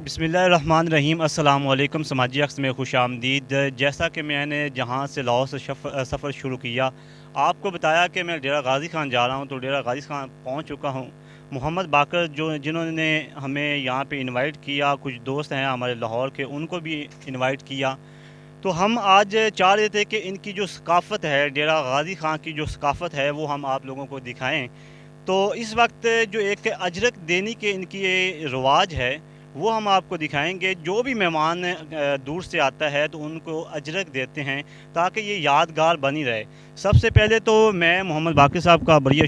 बिस्मिल्लाहिर्रहमानिर्रहीम। अस्सलाम वालेकुम। समाजी अक्स में खुश आमदीद। जैसा कि मैंने जहाँ से लाहौर से सफ़र शुरू किया, आपको बताया कि मैं डेरा गाज़ी ख़ान जा रहा हूँ, तो डेरा गाज़ी ख़ान पहुँच चुका हूँ। मोहम्मद बाकर जिन्होंने हमें यहाँ पे इनवाइट किया, कुछ दोस्त हैं हमारे लाहौर के, उनको भी इनवाइट किया। तो हम आज चाह रहे थे कि इनकी जो सकाफ़त है, डेरा गाज़ी ख़ान की जो सकाफ़त है, वो हम आप लोगों को दिखाएं। तो इस वक्त जो एक अजरक देने के इनकी ये रवाज है, वो हम आपको दिखाएंगे। जो भी मेहमान दूर से आता है तो उनको अजरक देते हैं, ताकि ये यादगार बनी रहे। सबसे पहले तो मैं मोहम्मद बाक़िर साहब का बढ़िया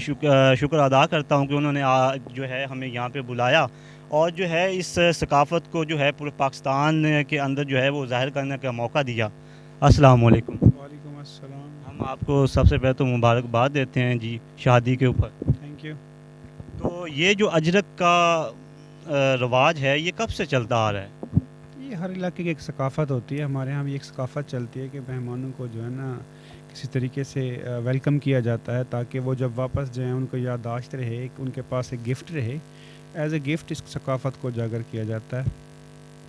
शुक्र अदा करता हूँ कि उन्होंने जो है हमें यहाँ पे बुलाया, और जो है इस सकाफ़त को जो है पूरे पाकिस्तान के अंदर जो है वो ज़ाहिर करने का मौका दिया। अस्सलाम वालेकुम। वालेकुम अस्सलाम। हम आपको सबसे पहले तो मुबारकबाद देते हैं जी शादी के ऊपर। Thank you. तो ये जो अजरक का रवाज है, ये कब से चलता आ रहा है? ये हर इलाके की एक सकाफ़त होती है। हमारे यहाँ भी एक सकाफ़त चलती है कि मेहमानों को जो है ना किसी तरीके से वेलकम किया जाता है, ताकि वो जब वापस जाएँ उनको याददाश्त रहे, उनके पास एक गिफ्ट रहे। एज ए गिफ्ट इस सकाफ़त को उजागर किया जाता है।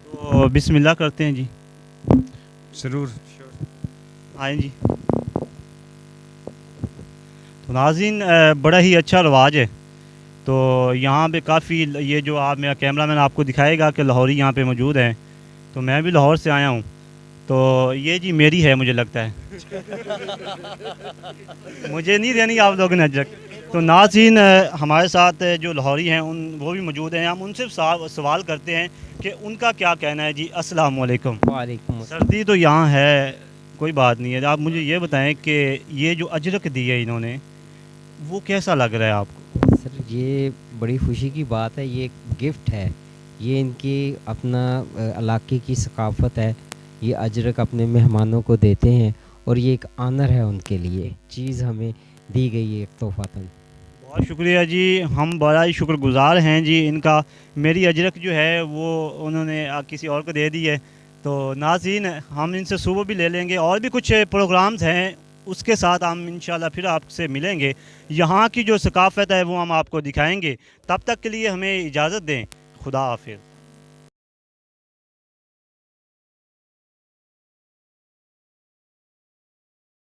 तो बिस्मिल्लाह करते हैं जी। ज़रूर। आए जी। तो नाज़रीन, बड़ा ही अच्छा रवाज है। तो यहाँ पे काफ़ी ये जो आप मेरा कैमरा मैन आपको दिखाएगा कि लाहौरी यहाँ पे मौजूद हैं। तो मैं भी लाहौर से आया हूँ। तो ये जी मेरी है, मुझे लगता है। मुझे नहीं देनी आप लोगों ने अजरक। तो नाज़रीन, हमारे साथ जो लाहौरी हैं वो भी मौजूद हैं। हम उनसे सवाल करते हैं कि उनका क्या कहना है जी। अस्सलाम वालेकुम। वालेकुम सर्दी तो यहाँ है, कोई बात नहीं है। आप मुझे ये बताएं कि ये जो अजरक दी है इन्होंने, वो कैसा लग रहा है आपको? सर, ये बड़ी खुशी की बात है। ये एक गिफ्ट है। ये इनकी अपना इलाके की सकाफ़त है। ये अजरक अपने मेहमानों को देते हैं और ये एक आनर है उनके लिए। चीज़ हमें दी गई है एक तोहफ़ातन। बहुत शुक्रिया जी, हम बड़ा ही शुक्रगुज़ार हैं जी इनका। मेरी अजरक जो है वो उन्होंने किसी और को दे दी है। तो नाज़रीन, हम इनसे सुबह भी ले लेंगे, और भी कुछ प्रोग्राम्स हैं, उसके साथ हम इंशाल्लाह फिर आपसे मिलेंगे। यहाँ की जो सकाफ़त है वो हम आपको दिखाएंगे। तब तक के लिए हमें इजाज़त दें। खुदा हाफिज़।